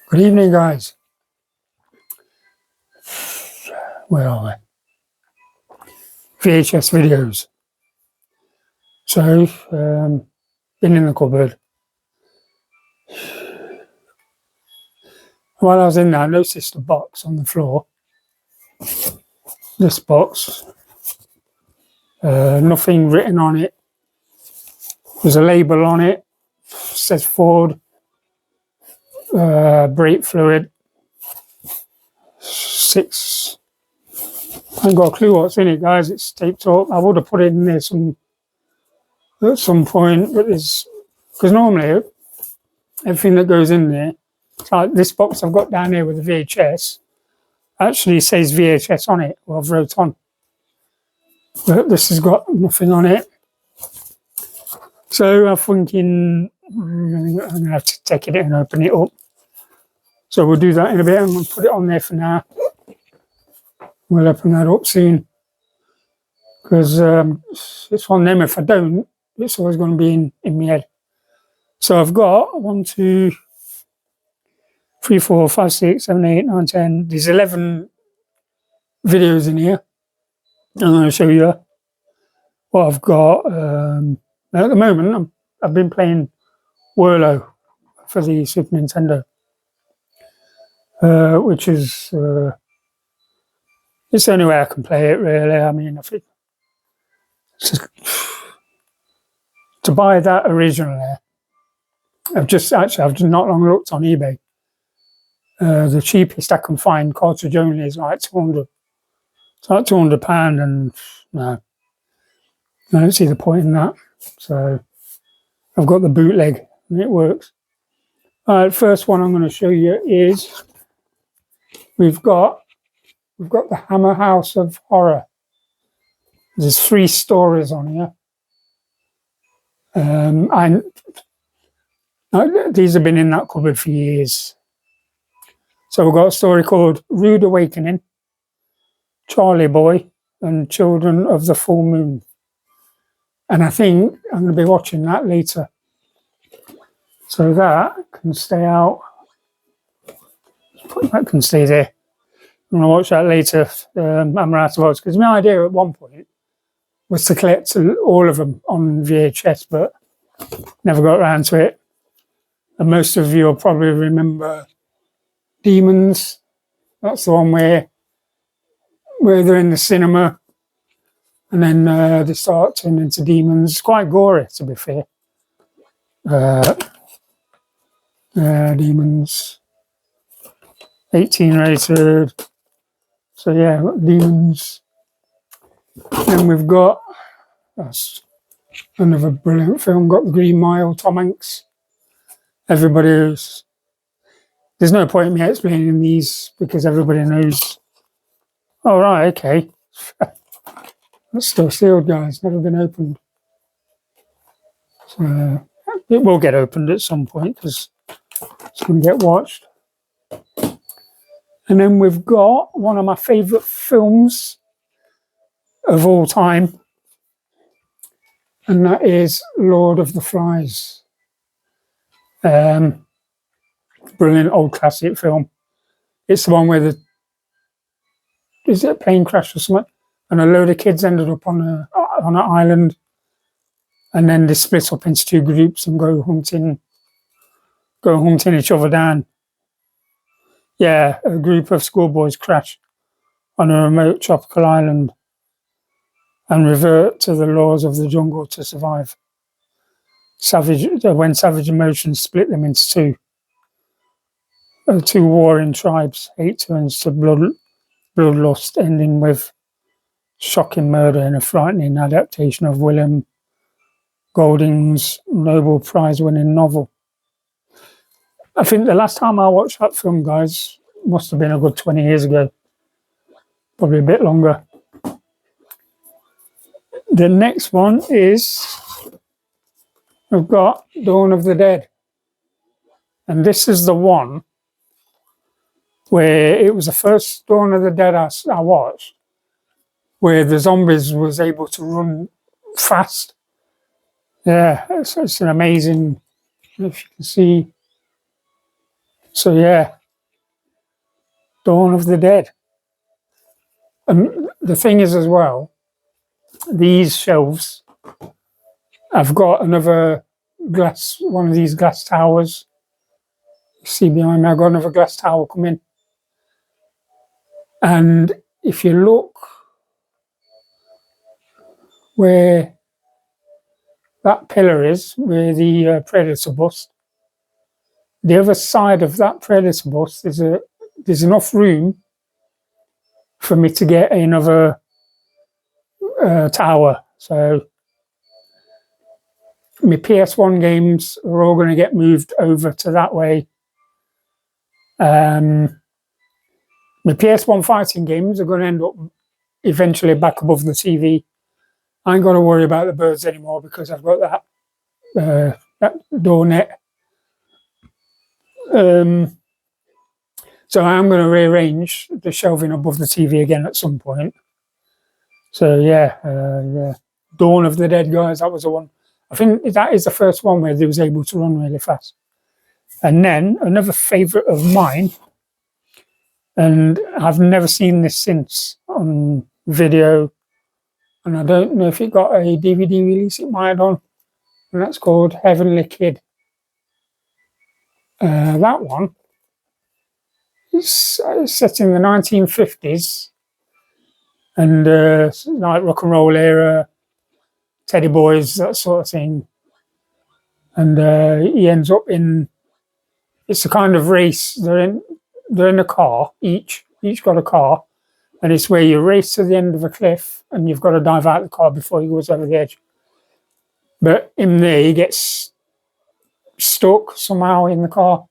Good evening, guys. Where are we? VHS videos. So, been in the cupboard. While I was in there, I noticed a box on the floor. This box. Nothing written on it. There's a label on it. Says Ford. Brake fluid. 6. I ain't got a clue what's in it, guys. It's taped up. I would have put it in there at some point, but it's because normally everything that goes in there, like this box I've got down here with the VHS, actually says VHS on it, or I've wrote on. But this has got nothing on it. So I'm thinking I'm going to have to take it and open it up. So we'll do that in a bit. I'm going to put it on there for now. We'll open that up soon. Because it's one of them, if I don't, it's always going to be in my head. So I've got 1, 2, 3, 4, 5, 6, 7, 8, 9, 10. There's 11 videos in here. I'm going to show you what I've got. At the moment, I've been playing Whirlo for the Super Nintendo, which is it's the only way I can play it, really. I mean, I think to buy that originally, I've just not long looked on eBay. The cheapest I can find cartridge only is like 200. It's like £200, and no, I don't see the point in that. So I've got the bootleg, and it works. All right, first one I'm going to show you is we've got the Hammer House of Horror. There's 3 stories on here. These have been in that cupboard for years. So we've got a story called Rude Awakening, Charlie Boy, and Children of the Full Moon. And I think I'm going to be watching that later. So that can stay out. That can stay there. I'm going to watch that later. Hammer House of Horror, because my idea at one point was to collect all of them on VHS, but never got around to it. And most of you will probably remember Demons. That's the one where they're in the cinema and then they start turning into demons. It's quite gory, to be fair. Demons. 18 rated. So yeah, Demons. Then we've got, that's another brilliant film, got The Green Mile, Tom Hanks. There's no point in me explaining these because everybody knows. Oh, right, okay. That's still sealed, guys, never been opened. So it will get opened at some point because it's going to get watched. And then we've got one of my favourite films of all time, and that is Lord of the Flies. Brilliant old classic film. It's the one where is it a plane crash or something? And a load of kids ended up on an island, and then they split up into 2 groups and go hunting each other down. Yeah, a group of schoolboys crash on a remote tropical island and revert to the laws of the jungle to survive. When savage emotions split them into 2. 2 warring tribes, hate turns to bloodlust, ending with shocking murder in a frightening adaptation of William Golding's Nobel Prize-winning novel. I think the last time I watched that film, guys, must have been a good 20 years ago. Probably a bit longer. The next one is, we've got Dawn of the Dead. And this is the one where it was the first Dawn of the Dead I watched, where the zombies was able to run fast. Yeah, it's an amazing, if you can see. So yeah, Dawn of the Dead. And the thing is as well, these shelves, I've got another glass, one of these glass towers. You see behind me, I've got another glass tower coming. And if you look where that pillar is, where the Predator bust, the other side of that Predator bust, there's enough room for me to get another tower. So my PS1 games are all going to get moved over to that way. My PS1 fighting games are going to end up eventually back above the TV. I ain't got to worry about the birds anymore because I've got that door net. So I'm going to rearrange the shelving above the TV again at some point. So yeah, Dawn of the Dead, guys, that was the one. I think that is the first one where they was able to run really fast. And then another favourite of mine, and I've never seen this since on video, and I don't know if it got a DVD release, it might have done, and that's called Heavenly Kid. That one is set in the 1950s, and like rock and roll era, teddy boys, that sort of thing. And he ends up in, it's a kind of race. They're in a car, each got a car, and it's where you race to the end of a cliff and you've got to dive out of the car before he goes over the edge. But in there, he gets stuck somehow in the car.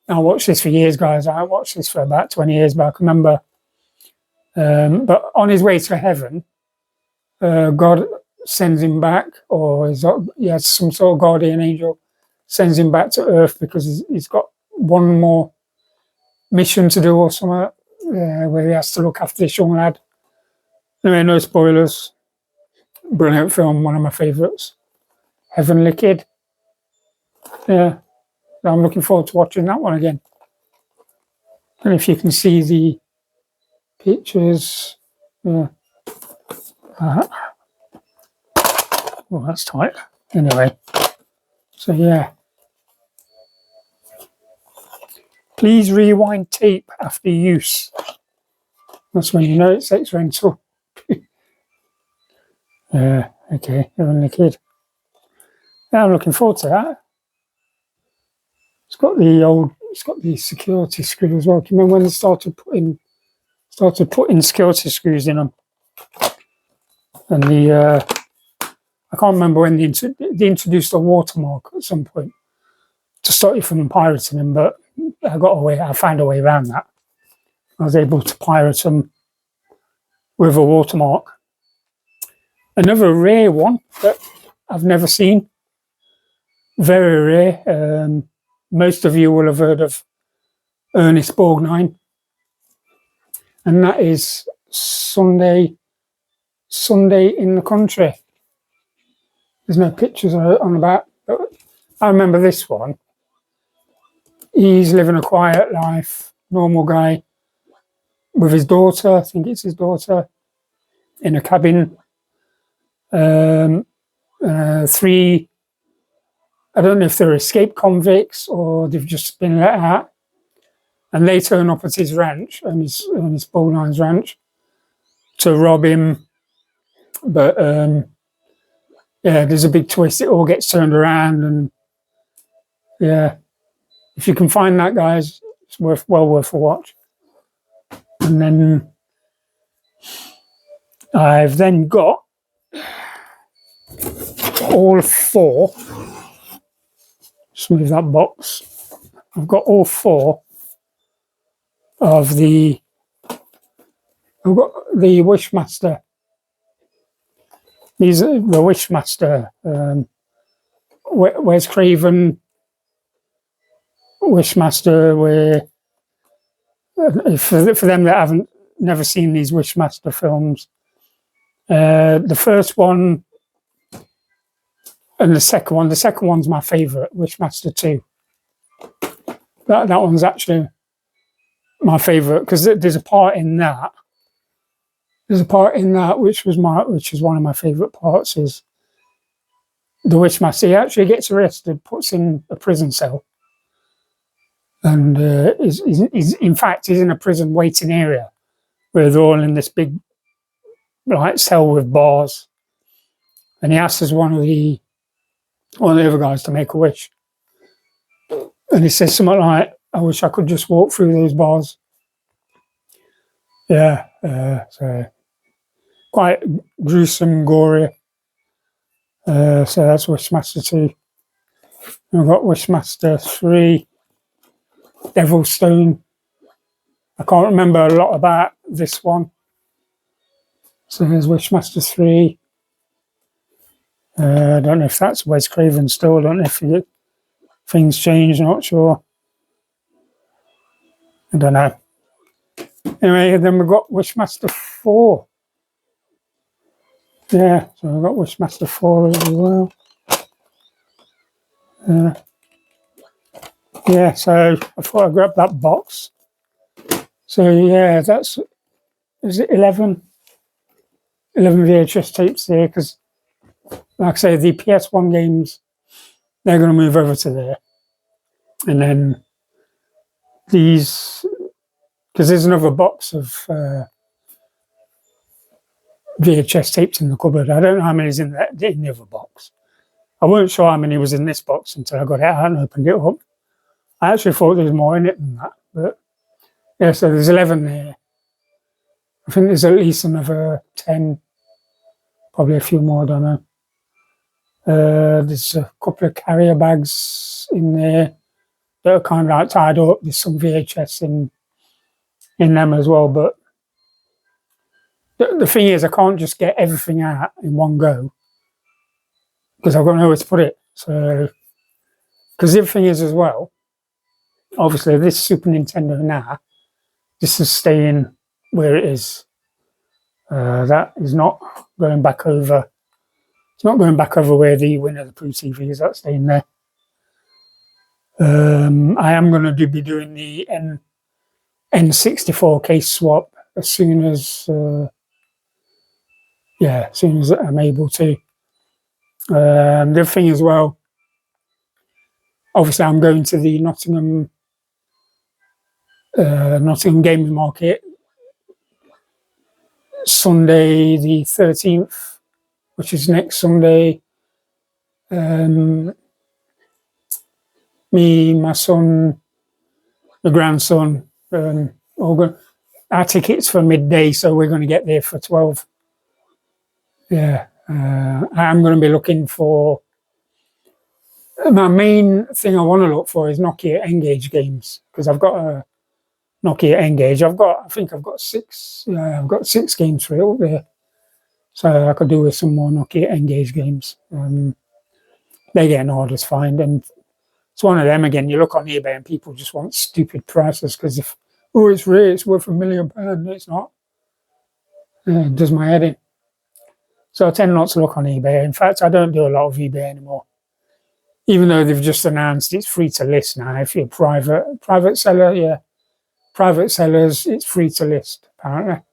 I watched this for years, guys. I watched this for about 20 years back, I remember. But on his way to heaven, God sends him back, or he has some sort of guardian angel, sends him back to Earth because he's got one more mission to do or something, where he has to look after this young lad. Anyway, no spoilers. Brilliant film, one of my favourites. Heavenly Kid. Yeah, I'm looking forward to watching that one again. And if you can see the pictures, yeah. Well, that's tight. Anyway, so yeah. Please rewind tape after use. That's when you know it's sex rental. Okay, Heavenly Kid. Yeah, I'm looking forward to that. It's got the security screw as well. Do you remember when they started putting security screws in them? And I can't remember when they introduced a watermark at some point to stop you from pirating them, but I found a way around that. I was able to pirate them with a watermark. Another rare one that I've never seen, very rare. Most of you will have heard of Ernest Borgnine, and that is Sunday in the Country. There's no pictures on the back, but I remember this one. He's living a quiet life, normal guy, with his daughter, I think it's his daughter, in a cabin. Three, I don't know if they're escaped convicts or they've just been let out, and they turn up at his ranch, and his Borgnine's ranch, to rob him. But yeah, there's a big twist. It all gets turned around, and yeah, if you can find that, guys, it's well worth a watch. And then I've then got all four. Just move that box. I've got all four of the. I've got the Wishmaster. These are the Wishmaster. Where's Craven? Wishmaster. Where for them that haven't never seen these Wishmaster films, the first one and the second one. The second one's my favourite, Wishmaster 2. That one's actually my favourite, because there's a part in that. There's a part in that which is one of my favourite parts, is the Wishmaster. He actually gets arrested, puts in a prison cell, and is in fact he's in a prison waiting area where they're all in this big like cell with bars, and he asks one of the other guys to make a wish, and he says something like, "I wish I could just walk through those bars." Yeah, so quite gruesome, gory. So that's Wishmaster 2. I've got Wishmaster 3, Devil's Stone. I can't remember a lot about this one. So there's Wishmaster 3. I don't know if that's Wes Craven still. I don't know if things change, not sure. I don't know. Anyway, then we've got Wishmaster 4. Yeah, so I've got Wishmaster 4 as well. Yeah, so I thought I'd grab that box. So yeah, is it 11 VHS tapes there, because like I say, the PS1 games, they're going to move over to there. And then these, because there's another box of VHS tapes in the cupboard. I don't know how many's in the other box. I weren't sure how many was in this box until I got it out and opened it up. I actually thought there was more in it than that, but yeah, so there's 11 there. I think there's at least another 10, probably a few more, I don't know. There's a couple of carrier bags in there that are kind of like tied up. There's some VHS in them as well, but the thing is, I can't just get everything out in one go because I've got nowhere to put it. So, because the other thing is as well, obviously this Super Nintendo now, this is staying where it is. That is not going back over. It's not going back over where the Winnie the Pooh TV is. That's staying there. I am going to be doing the N64 case swap as soon as as soon as I'm able to. The other thing as well, obviously I'm going to the Nottingham Gaming Market Sunday the 13th, which is next Sunday. Me, my son, my grandson, our tickets for midday, so we're going to get there for 12. Yeah, I'm going to be looking for. My main thing I want to look for is Nokia N-Gage games, because I've got a Nokia N-Gage. I think I've got 6. I've got 6 games for it up there, so I could do with some more Nokia N-Gage games. They're getting hard to find, and it's one of them again. You look on eBay and people just want stupid prices because it's rare, it's worth £1 million. It's not. It does my head in. So I tend not to look on eBay. In fact, I don't do a lot of eBay anymore. Even though they've just announced it's free to list now. If you're a private seller, yeah. Private sellers, it's free to list, apparently.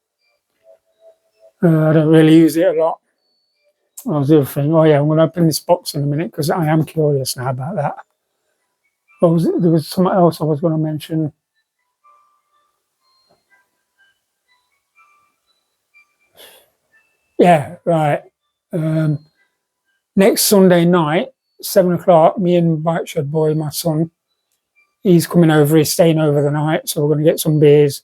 I don't really use it a lot. What was the other thing? Oh yeah, I'm going to open this box in a minute because I am curious now about that. What was it? There was something else I was going to mention. Yeah, right. Next Sunday night, 7 o'clock, me and Bike Shed Boy, my son, he's coming over, he's staying over the night, so we're going to get some beers.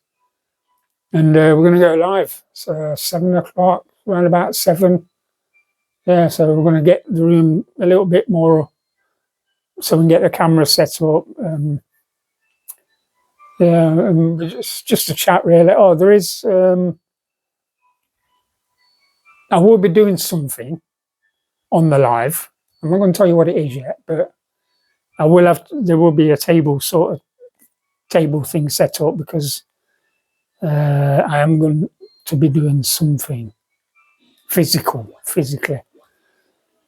And we're going to go live. So 7 o'clock, around about 7. Yeah, so we're going to get the room a little bit more so we can get the camera set up. Just a chat really. Oh, there is... I will be doing something on the live. I'm not going to tell you what it is yet, but there will be a table thing set up because I am going to be doing something physically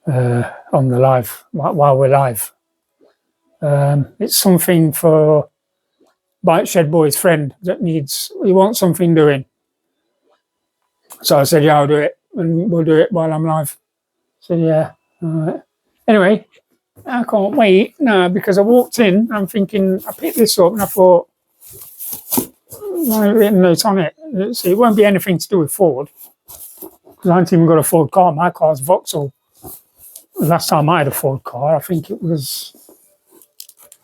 on the live while we're live. It's something for Bike Shed Boy's friend that he wants something doing. So I said, yeah, I'll do it, and we'll do it while I'm live. So yeah, all right. Anyway, I can't wait now because I walked in. I'm thinking, I picked this up and I thought, written notes on it. It won't be anything to do with Ford because I haven't even got a Ford car. My car's Vauxhall. The last time I had a Ford car, I think it was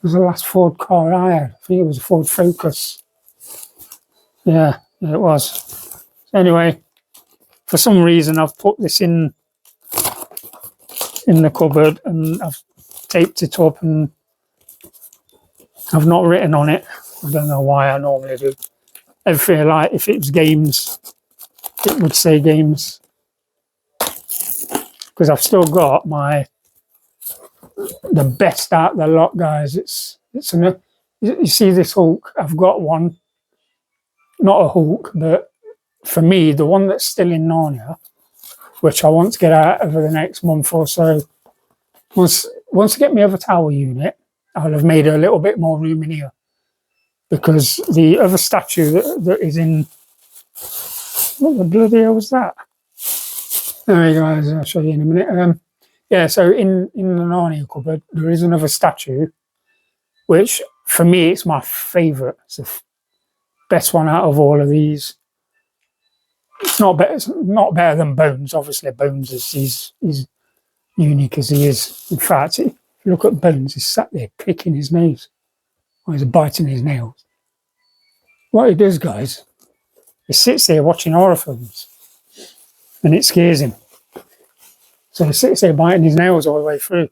the last Ford car I had. I think it was a Ford Focus. Yeah, it was. Anyway, for some reason, I've put this in the cupboard and I've taped it up and I've not written on it. I don't know why. I normally do. I feel like if it was games, it would say games. Because I've still got the best out of the lot, guys. You see this Hulk? I've got one. Not a Hulk, but for me, the one that's still in Narnia, which I want to get out over the next month or so. Once I get my other tower unit, I'll have made a little bit more room in here. Because the other statue that is in... What the bloody hell was that? Alright guys, I'll show you in a minute. Yeah, so in the Narnia cupboard, there is another statue, which for me, it's my favourite. It's the best one out of all of these. It's not better than Bones. Obviously, Bones is unique as he is. In fact, if you look at Bones, he's sat there picking his nose. Or he's biting his nails. What he does, guys, he sits there watching horror films. And it scares him. So he sits there biting his nails all the way through.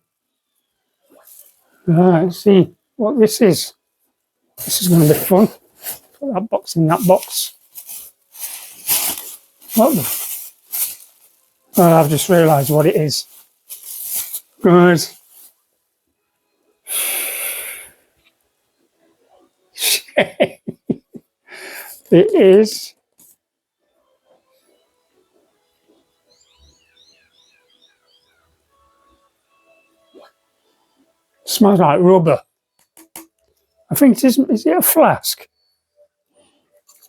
Right, let's see what this is. This is going to be fun. Put that box in that box. What the? Oh, I've just realised what it is. Guys. It is. Smells like rubber. I think it is it a flask?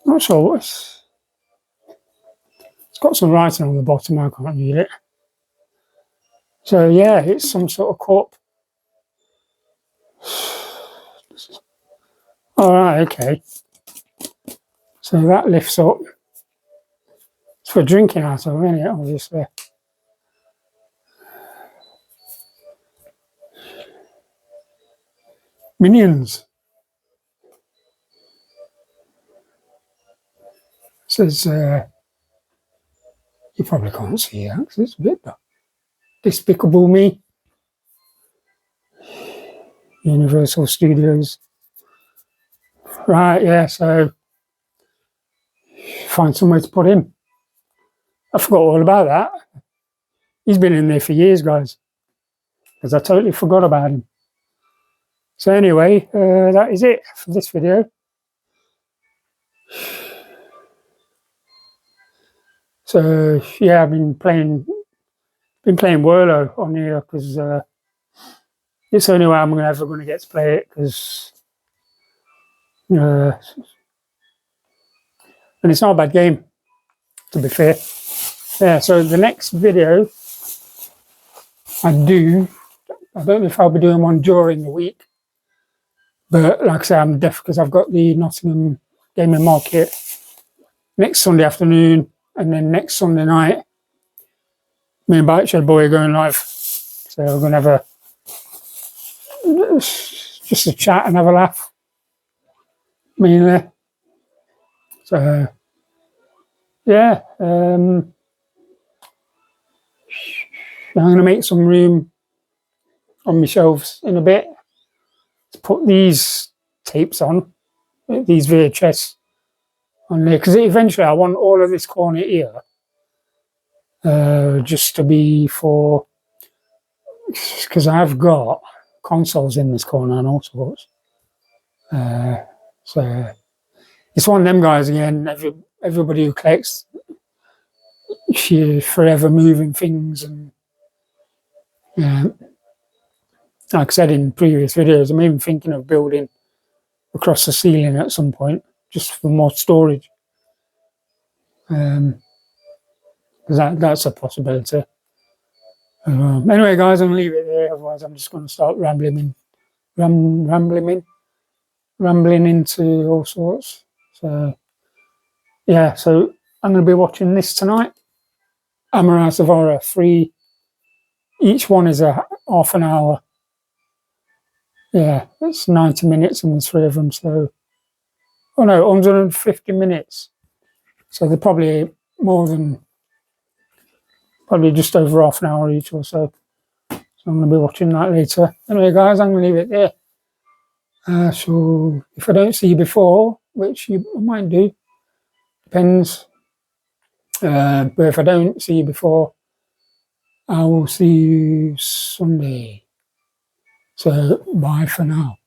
Not sure what it's got some writing on the bottom, I can't read it. So yeah, it's some sort of cup. Alright, okay. So that lifts up. It's for drinking out of, isn't it, obviously. Minions. Says, you probably can't see that because it's a bit dark. Despicable Me. Universal Studios. Right, yeah, so find somewhere to put him. I forgot all about that. He's been in there for years, guys. Because I totally forgot about him. So anyway, that is it for this video. So yeah, I've been playing Whirlo on here because it's the only way I'm ever going to get to play it. Because and it's not a bad game, to be fair. Yeah. So the next video I don't know if I'll be doing one during the week. But like I say, I'm deaf because I've got the Nottingham Gaming Market next Sunday afternoon, and then next Sunday night, me and Bike Shed Boy are going live. So we're going to have just a chat and have a laugh, mainly. So yeah, I'm going to make some room on my shelves in a bit to put these tapes on, these VHS on there, because eventually I want all of this corner here just to be for, because I've got consoles in this corner and all sorts. So it's one of them guys again, everybody who collects, you're forever moving things, and like I said in previous videos, I'm even thinking of building across the ceiling at some point, just for more storage. That's a possibility. Anyway, guys, I'm gonna leave it there. Otherwise, I'm just going to start rambling into all sorts. So yeah, so I'm going to be watching this tonight. Hammer House of Horror 3. Each one is a half an hour. Yeah, it's 90 minutes and the 3 of them. So, oh no, 150 minutes. So they're probably probably just over half an hour each or so. So I'm going to be watching that later. Anyway, guys, I'm going to leave it there. So if I don't see you before, which I might do, depends. But if I don't see you before, I will see you Sunday. So bye for now.